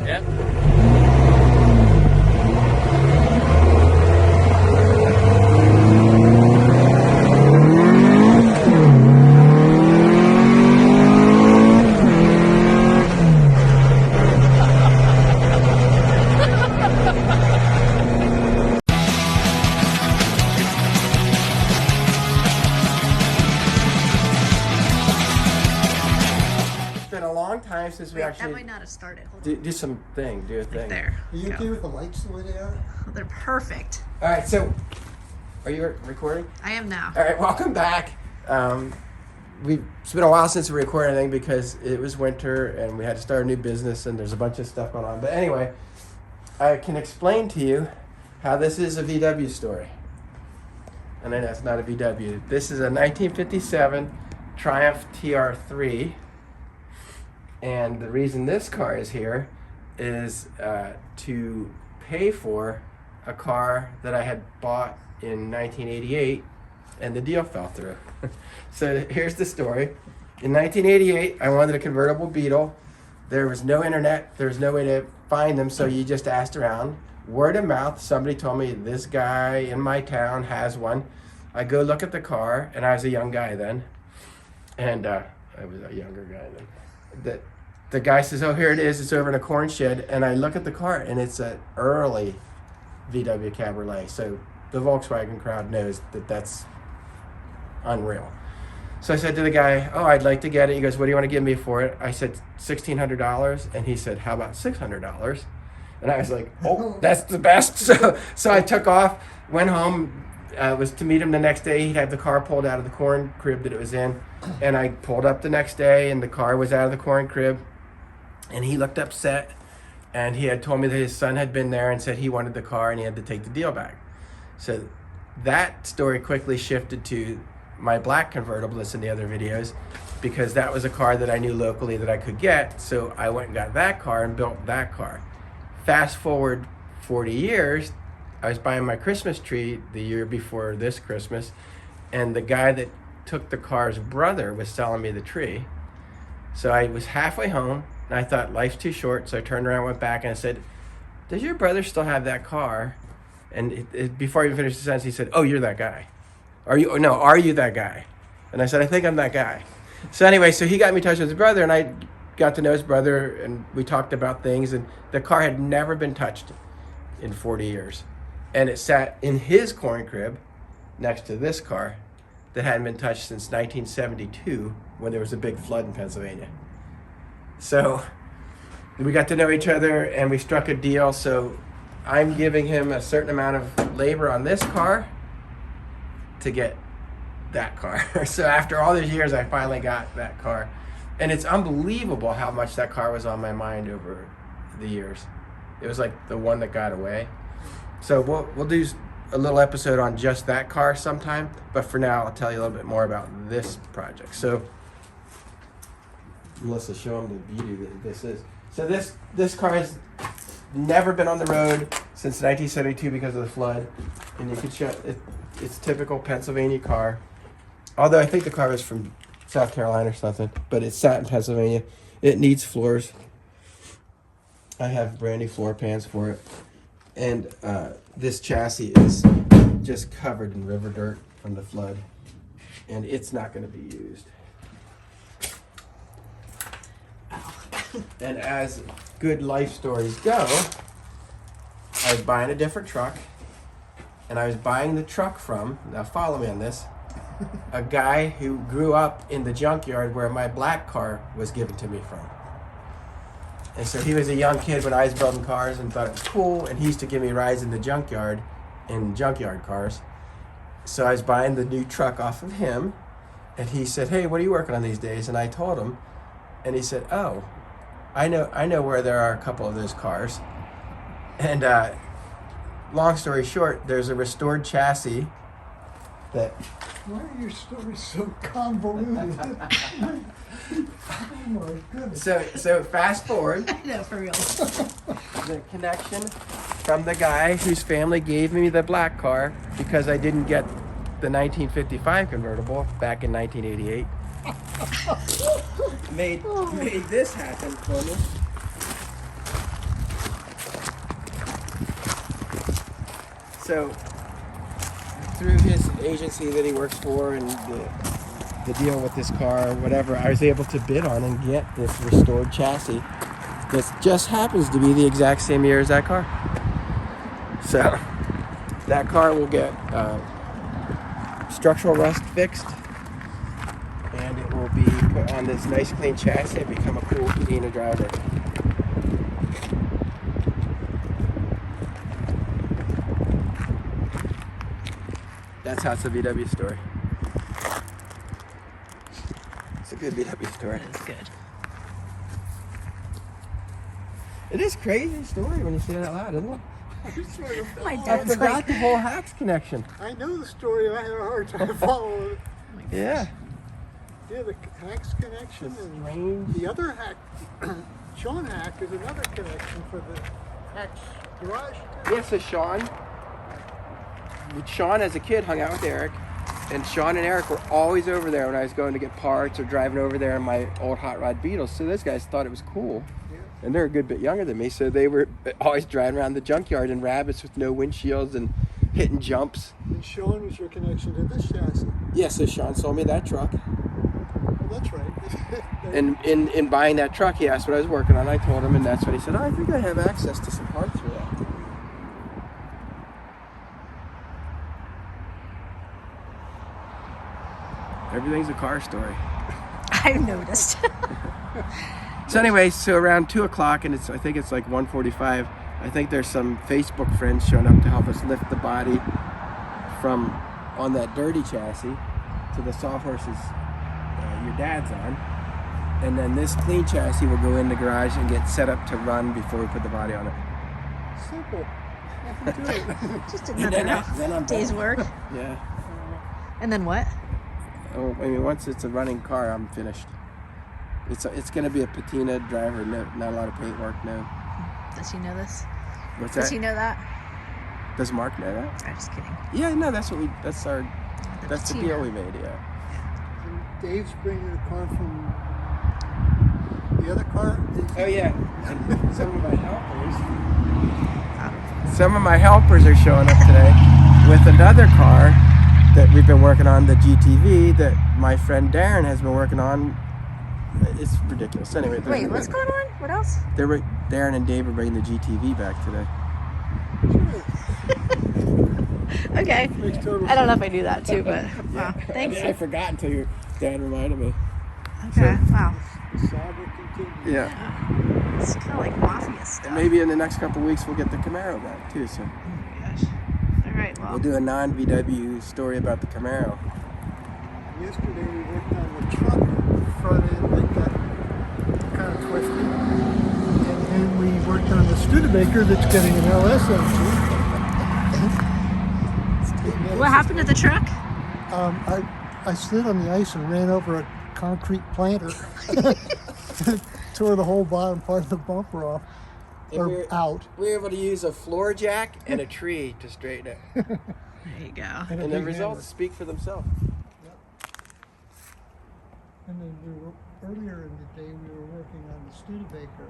Yep. Been a long time since we Wait, actually that might not have started. Hold do a thing. on. There. Are you Go. okay with the lights the way they are? They're perfect. All right, so are you recording? I am now. All right, welcome back. It's been a while since we recorded anything because it was winter and we had to start a new business and there's a bunch of stuff going on. But anyway, I can explain to you how this is a VW story. And then that's not a VW. This is a 1957 Triumph TR3. And the reason this car is here is to pay for a car that I had bought in 1988 and the deal fell through. So here's the story. In 1988, I wanted a convertible Beetle. There was no internet. There was no way to find them, so you just asked around. Word of mouth, somebody told me this guy in my town has one. I go look at the car, and I was a young guy then. And I was a younger guy then. The guy says, oh, here it is. It's over in a corn shed. And I look at the car, and it's an early VW Cabriolet. So the Volkswagen crowd knows that that's unreal. So I said to the guy, oh, I'd like to get it. He goes, what do you want to give me for it? I said, $1,600. And he said, how about $600? And I was like, oh, that's the best. So I took off, went home, was to meet him the next day. He'd have the car pulled out of the corn crib that it was in. And I pulled up the next day, and the car was out of the corn crib. And he looked upset, and he had told me that his son had been there and said he wanted the car and he had to take the deal back. So that story quickly shifted to my black convertible that's in the other videos, because that was a car that I knew locally that I could get. So I went and got that car and built that car. Fast forward 40 years, I was buying my Christmas tree the year before this Christmas, and the guy that took the car's brother was selling me the tree. So I was halfway home, and I thought life's too short, so I turned around, went back, and I said, does your brother still have that car? And before I even finished the sentence, he said, oh, you're that guy. Are you that guy? And I said, I think I'm that guy. So anyway, so he got me in touch with his brother, and I got to know his brother, and we talked about things, and the car had never been touched in 40 years. And it sat in his corn crib next to this car that hadn't been touched since 1972 when there was a big flood in Pennsylvania. So we got to know each other and we struck a deal. So I'm giving him a certain amount of labor on this car to get that car. So after all these years, I finally got that car. And it's unbelievable how much that car was on my mind over the years. It was like the one that got away. So we'll do a little episode on just that car sometime, but for now I'll tell you a little bit more about this project. So Melissa, show them the beauty that this is. So this car has never been on the road since 1972 because of the flood, and you can show it's typical Pennsylvania car. Although I think the car was from South Carolina or something, but it sat in Pennsylvania. It needs floors. I have brand new floor pans for it. And this chassis is just covered in river dirt from the flood, and it's not going to be used. And as good life stories go, I was buying a different truck, and I was buying the truck from, now follow me on this, a guy who grew up in the junkyard where my black car was given to me from. And so he was a young kid when I was building cars and thought it was cool, and he used to give me rides in the junkyard, in junkyard cars. So I was buying the new truck off of him, and he said, hey, what are you working on these days? And I told him, and he said, oh, I know where there are a couple of those cars. And long story short, there's a restored chassis that... Why are your stories so convoluted? Oh my goodness. So fast forward. I know, for real. The connection from the guy whose family gave me the black car because I didn't get the 1955 convertible back in 1988. made this happen for me. So through his agency that he works for and the deal with this car, whatever, I was able to bid on and get this restored chassis that just happens to be the exact same year as that car. So that car will get structural rust fixed, and it will be put on this nice clean chassis and become a cool patina driver. That's how it's a VW story. It's a good VW story. That is good. It is crazy story when you say it out loud, isn't it? My I dad's forgot like, the whole Hacks connection. I know the story. I had a hard time following it. Yeah. Yeah, the Hack's connection It's and strange. the other Hack, Sean Hack, is another connection for the Hack's garage. Yeah, so Sean as a kid hung out with Eric, and Sean and Eric were always over there when I was going to get parts or driving over there in my old hot rod Beetles. So those guys thought it was cool. Yeah. And they're a good bit younger than me, so they were always driving around the junkyard in rabbits with no windshields and hitting jumps. And Sean was your connection to this chassis. Yeah, so Sean sold me that truck. Well, that's right. And in buying that truck, he asked what I was working on. I told him, and that's when he said, "Oh, I think I have access to some parts for that." Everything's a car story. I've noticed. So anyway, so around 2 o'clock, and I think it's like 1:45. I think there's some Facebook friends showing up to help us lift the body from on that dirty chassis to the sawhorses your dad's on, and then this clean chassis will go in the garage and get set up to run before we put the body on it. Simple. Nothing to it. Just And another then I'm day's done. work. Yeah. And then what? Oh, I mean, once it's a running car, I'm finished. It's going to be a patina driver. No, not a lot of paint work. No. Does he know this? What's Does that? he know that? Does Mark know that? I'm just kidding. Yeah, no, that's the patina. deal we made. Yeah. And Dave's bringing a car from the other car. Oh yeah. And some of my helpers are showing up today with another car that we've been working on, the GTV that my friend Daren has been working on. It's ridiculous. Anyway. Wait, what's going on? What else? Daren and Dave are bringing the GTV back today. Okay. Makes total I don't know if I knew that too, but wow. Thanks. I forgot until your dad reminded me. Okay. Wow. The saga continues. Yeah. It's kind of like mafia stuff. And maybe in the next couple of weeks we'll get the Camaro back too. So Oh my gosh. All right. Well. we'll do a non-VW story about the Camaro. Yesterday we worked on the truck front end that got kind of twisted. And then we worked on the Studebaker that's getting an LS engine. What happened to the truck? I slid on the ice and ran over a concrete planter. Tore the whole bottom part of the bumper off. Or out. We were able to use a floor jack and a tree to straighten it. There you go. a And the big results speak for themselves. And then earlier in the day we were working on the Studebaker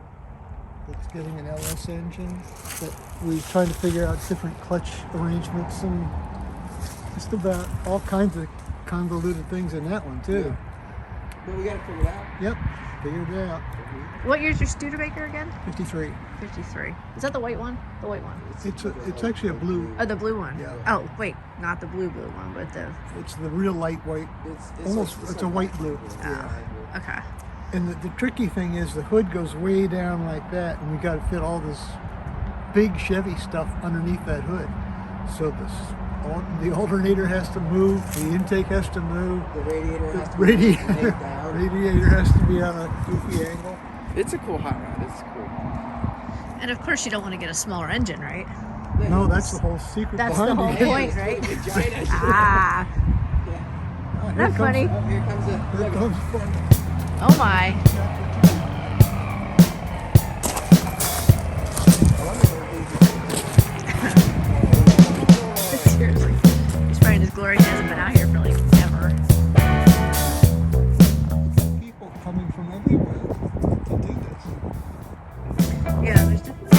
that's getting an LS engine. That we were trying to figure out different clutch arrangements and just about all kinds of convoluted things in that one too. But we got to figure it out. Yep, figured it out. What year's your Studebaker again? 53. 53. Is that the white one? The white one. It's actually a blue. Oh, the blue one. Yeah. Oh, wait, not the blue one, but the. It's the real light white. It's a white blue. Oh, okay. And the tricky thing is the hood goes way down like that, and we got to fit all this big Chevy stuff underneath that hood. So the alternator has to move, the intake has to move, The radiator has to radiator, down. radiator has to be on a goofy angle. It's a cool hot rod. It's cool. And of course, you don't want to get a smaller engine, right? No, that's the whole secret That's the behind whole it. point, right? Vagina. Ah, Oh, here that's comes- funny. Oh, here comes the. Here comes fun. Oh my. Seriously. He's probably in his glory. He hasn't been out here for like ever. People coming from everywhere to do this. Yeah, there's definitely.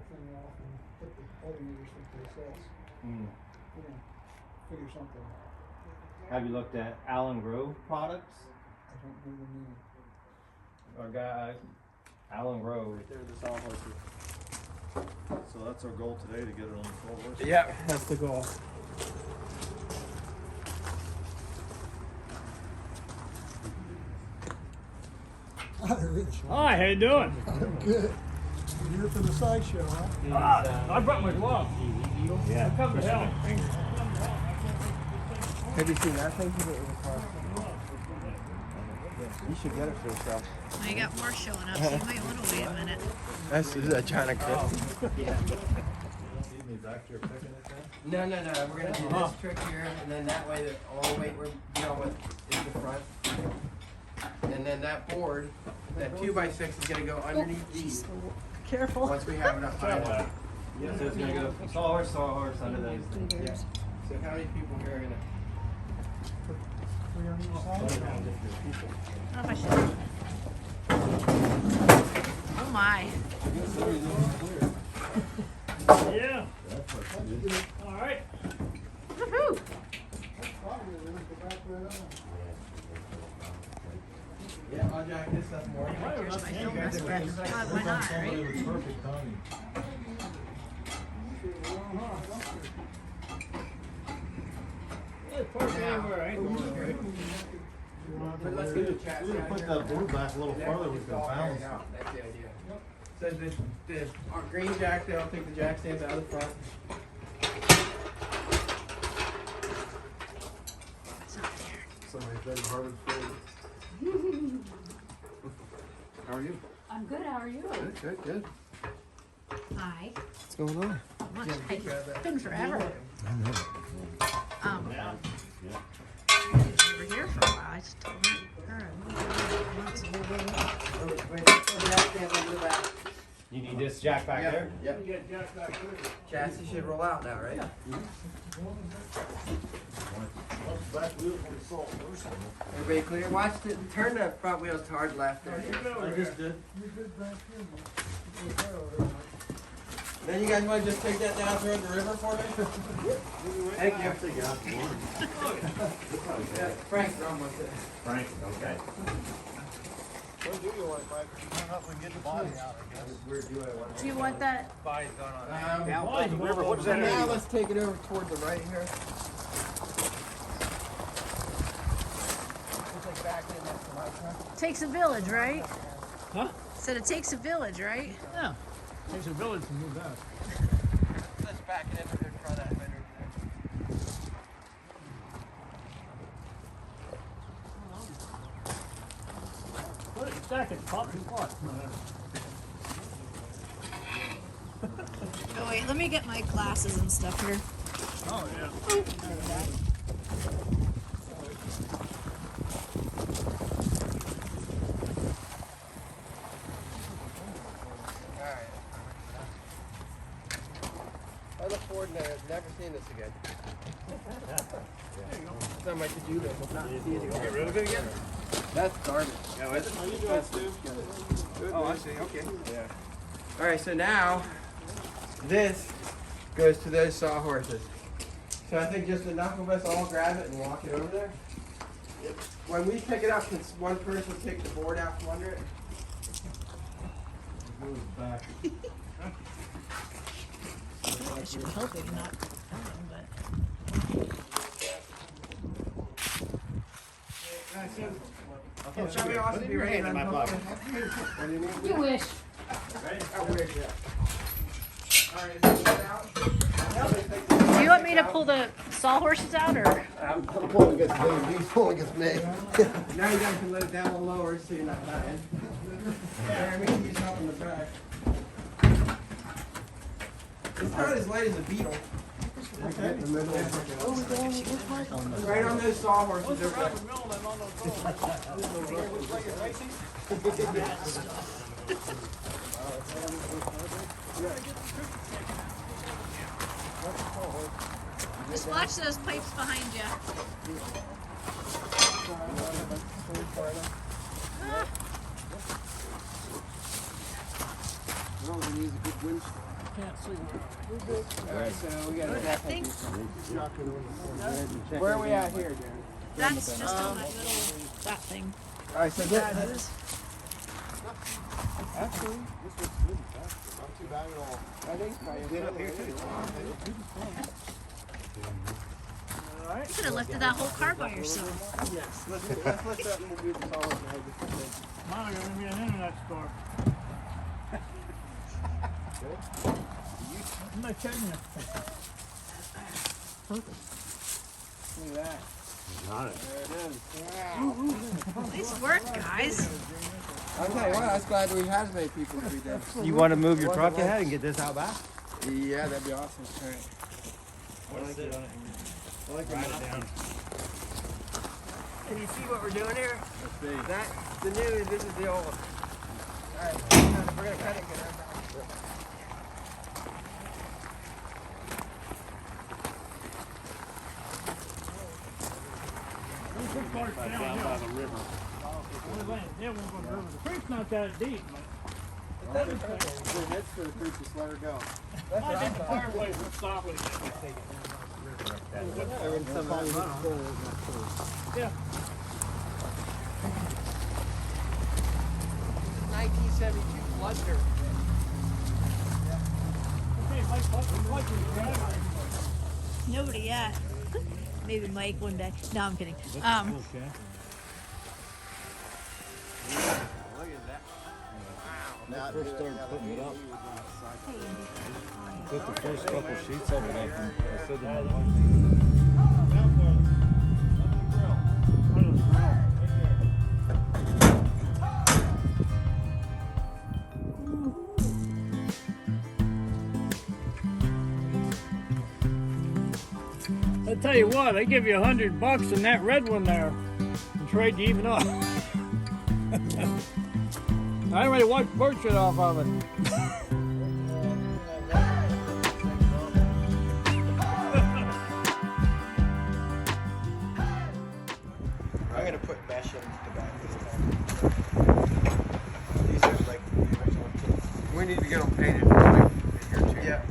thing off and put the alternator someplace else. We're gonna figure something out. Have you looked at Allen Grove products? I don't know the name. Our guy, Allen Grove. Right there, the sawhorses. So that's our goal today, to get it on the full horse. Yeah, that's the goal. Hi, how you doing? Good. You're here for the sideshow, huh? I brought my glove. Yeah. Come to hell. Have you seen that thing? You should get it for yourself. Well, you got more showing up, so you might want to wait a minute. That's a China clip. Need me back here picking it then? No. We're gonna do this trick here, and then that way, all the weight we're dealing with is the front. And then that board, that 2x6 is gonna go underneath these. Careful. Once we have enough time. So it's gonna go sawhorse under those things. Yeah. So how many people here are gonna? Three on each side? I don't know if I should. Oh my. Yeah. All right. Woohoo! Probably, we're gonna go back right on. Yeah, I'll jack this up more. Here's my film recipe. Why not, right? Perfect timing. But let's get the chat. We're gonna put that board back a little farther, we can balance. That's the idea. So our green jack, they'll take the jack stands out of the front. It's not there. Somebody's been Harvard for How are you? I'm good, how are you? Good. Hi. What's going on? Much. It's been forever. Over here for a while. I just told her. You need this jack back there? Yep. Chassis should roll out now, right? Back wheel for the salt first. Everybody clear? Watch the turn the front wheels to hard left. There. I just did. You're good back here, man. You're there already. Then you guys want to just take that down toward the river for me? Thank you. Yeah, Frank's run with it. Frank, okay. When do you want, Mike? I don't know if we can get the body out, I guess. Where do I want Do you want that? The river, what does that Now mean? let's take it over toward the right here. Takes a village, right? Huh? Said it takes a village, right? Yeah. Takes a village to move that. Let's back it into the front of it. Put it stack it, pop two parts. Oh wait, let me get my glasses and stuff here. Oh, yeah. Alright. I look forward to never seeing this again. It's on my to-do list. I'll not see it again. Get rid of it again? That's garbage. Yeah, that's how you doing, Stu? Oh, I see. Okay. Yeah. All right. So now, this goes to those sawhorses. So I think just enough of us all grab it and walk it over there. When we pick it up, can one person take the board out from under it? Goes back. I should be hoping not filming, but. Somebody else be ready to unhook it. You wish. I wish, yeah. All right, is it out? Do you want me to pull the sawhorses out, or? I'm pulling against me. He's pulling against me. Now you guys can let it down a little lower so you're not dying. Jeremy, he's helping the back. It's not as light as a beetle. Okay. Right on those sawhorses over there. Just watch those pipes behind you. No, he needs a good windstorm. can't see All right, so we got I think Where are we at here, Daren? that's just on that little, that thing. All right, so That is. actually, Not too bad at all. I think Get up here too. You could have lifted that whole car by yourself. Yes, let's lift that and we'll do the solid and hold this thing. Mom, you're gonna be an internet store. I'm not kidding you. Look at that. Got it. There it is. Nice work, guys. I'll tell you what, I was glad we had as many people to be there. You want to move your truck ahead and get this out back? Yeah, that'd be awesome. All right. Can you see what we're doing here? That's the new, this is the old. Alright, we're gonna cut it and get right back. Down by the river. Yeah, we'll go to the river. The creek's not that deep, but That's for the creek, just let her go. I think the fireplace would stop it again. Yeah. 1972 Fluster. Okay, Mike, Mike is driving. Nobody yet. Maybe Mike one day. No, I'm kidding. Okay. When I first started putting it up, put the first couple sheets of it up, and I said to my wife, I tell you what, I give you $100 in that red one there and trade you even up. I already wiped bullshit off of it. I'm gonna put mesh in the back this time. These are like the original kits. We need to get them painted in here too. Yeah.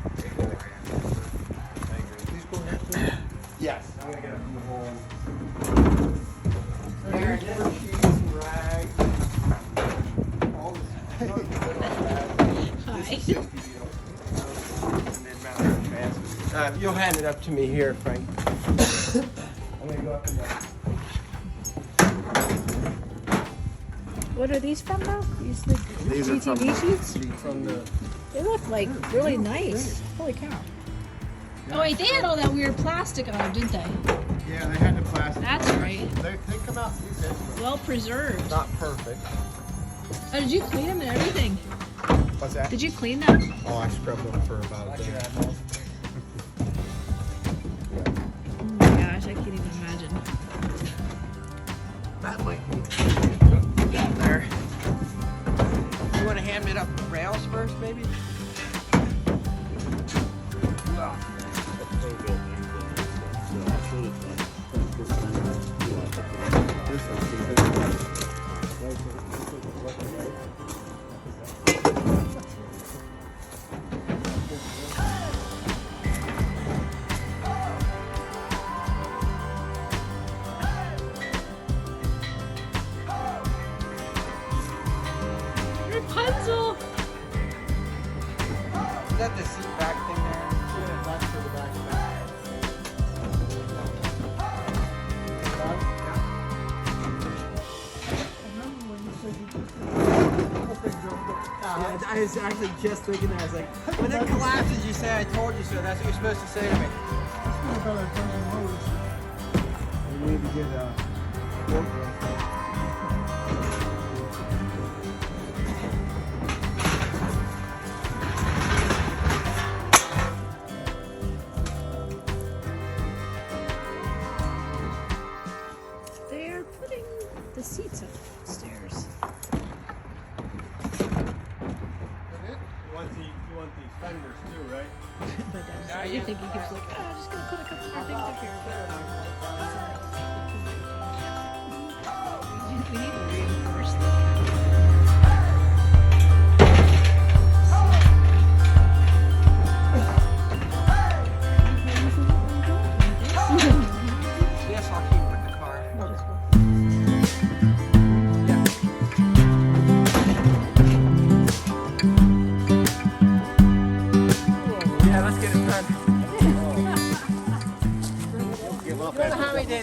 These go ahead too? Yes, I'm gonna get them from the whole one. Here, different sheets and rags. All this. This is 60 deals. And then mount our advanced. You'll hand it up to me here, Frank. I'm gonna go up and down. What are these from now? These like These are GTV sheets? From the. They look like really nice. Holy cow. Oh wait, they had all that weird plastic on them, didn't they? Yeah, they had the plastic. That's right. They come out decent. Well preserved. Not perfect. Oh, did you clean them and everything? What's that? Did you clean them? Oh, I scrubbed them for about a day. Oh my gosh, I can't even imagine. That might be down there. You want to hand me up the rails first, maybe? Rapunzel! Is that the seat back thing there? Yeah, that's for the back of the I was actually just thinking that. I was like, when it collapses, you say, I told you so. That's what you're supposed to say to me. We need to get They're putting the seats upstairs. You want these fenders too, right? But I think he keeps like, oh, I'm just gonna put a couple more things up here. We need to reinforce them.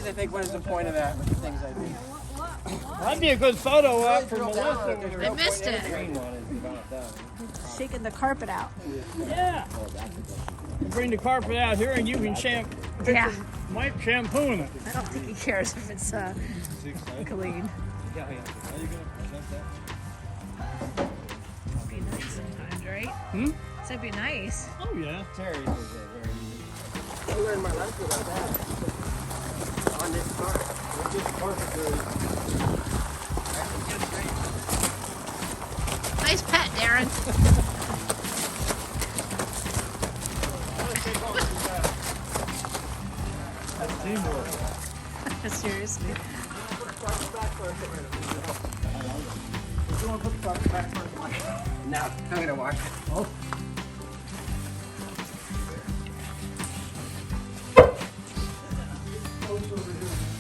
they think, what is the point of that with the things I do? That'd be a good photo op for Melissa. I missed it. Shaking the carpet out. Yeah. Bring the carpet out here and you can Yeah. wipe shampoo in it. I don't think he cares if it's clean. How you gonna present that? It'd be nice sometimes, right? Hmm? So it'd be nice. Oh yeah. Terry's is very easy. I learned my lesson about that on this car. It's just perfect. Nice pet, Daren. That's teamwork. Seriously. No, I'm gonna wash it. Oh.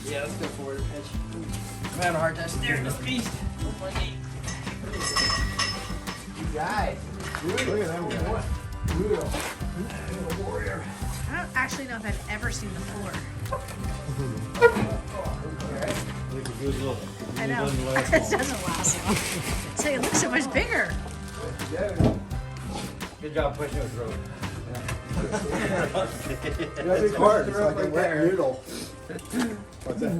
Yeah, let's go forward. I'm having a hard time staring at this beast. You guys. Look at them guys. I don't actually know if I've ever seen the floor. Take a good look. I know. It doesn't It last long. doesn't last long. So it looks so much bigger. Good job pushing us road. It's hard. It's like a wet noodle. What's that?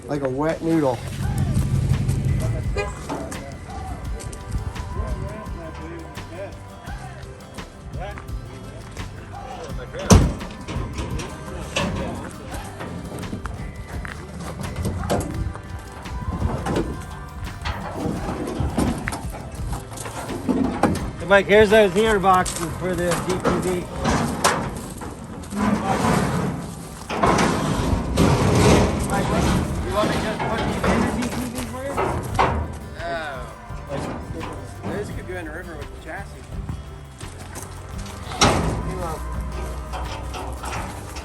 Like a wet noodle. Mike, here's those gear boxes for the GTV. You want me to just put these in the GTV for you? Those could go in the river with the chassis.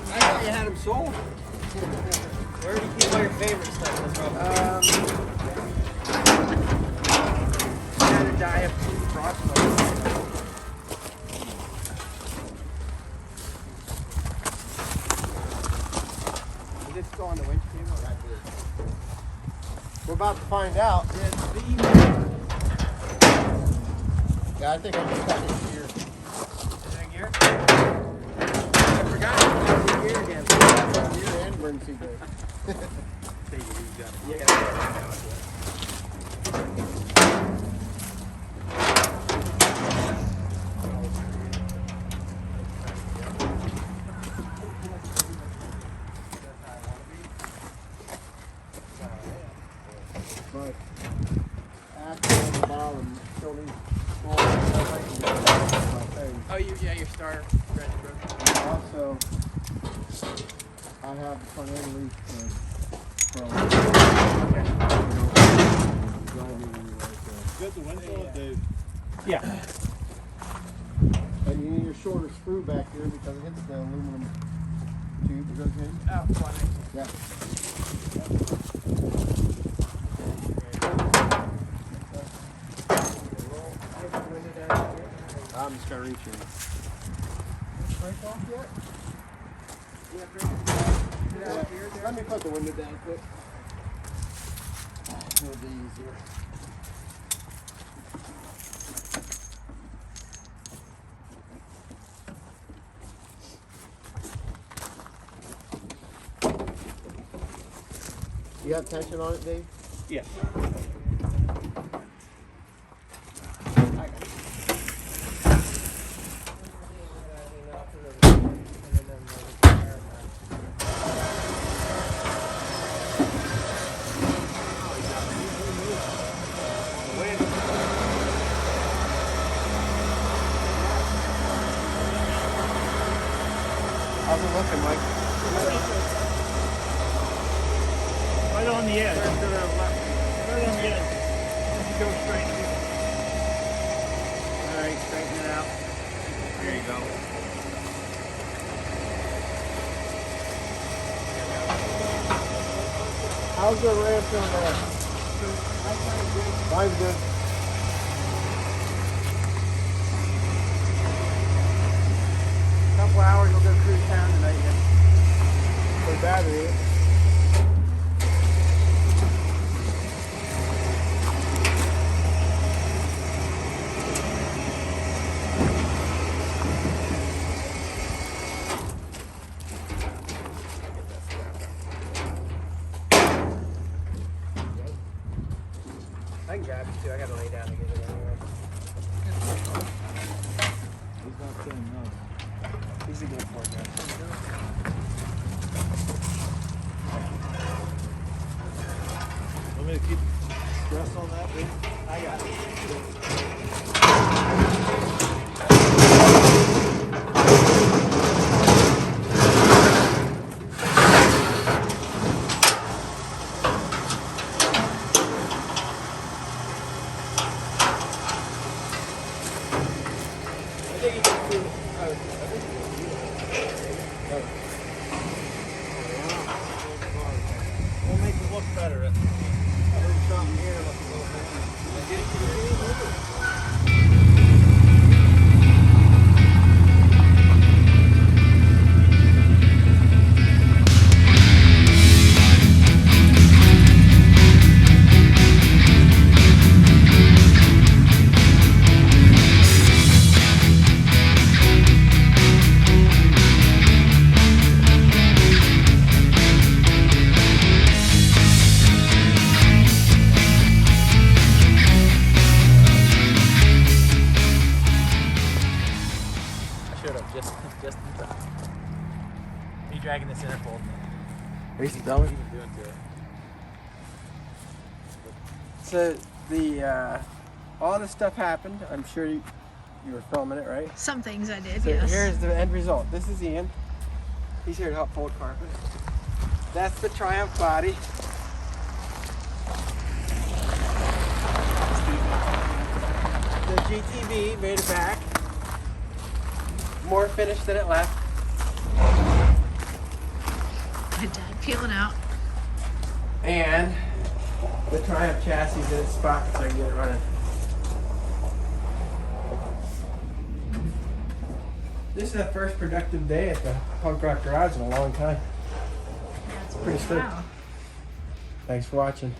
I thought you had them sold. Where do you keep all your favorite stuff? Had to die of frostbite. Did it go on the windscreen? We're about to find out. Yeah, I think I'm just cutting it here. Is it gear? I forgot to put the gear again. Gear and emergency brake. But after on the bottom, still needs small thing. Oh, yeah, your starter. Ready, bro. Also, I have the front end leaf from Got the window, Dave. Yeah. and you need a shorter screw back here because it hits the aluminum tube that goes in. Oh, funny. Yeah. I'm just gonna reach in. Break off yet? Yeah. Let me put the window down quick. It'll be easier. You have tension on it, Dave? Yeah. How's it looking, Mike? Right on the edge. Right on the edge. Just go straight. All right, straighten it out. There you go. How's the ramp on there? Mine's good. Couple hours, we'll go cruise town tonight. Yeah. the battery. I can grab it too. I gotta lay down to get it anyway. He's not saying no. He's a good boy, guy. Want me to keep stress on that, baby? I got it. We'll make it look better. Here, look a little bit. Just in time. Are you dragging the center fold? Are you spelling? Doing to it. So the all this stuff happened. I'm sure you were filming it, right? Some things I did, So yes. here's the end result. This is Ian. He's here to help fold carpet. That's the Triumph body. The GTV made it back. More finished than it left. My dad peeling out. And the Triumph chassis in its spot so I can get it running. This is the first productive day at the Punk Rock Garage in a long time. That's Pretty slick. wow. Thanks for watching.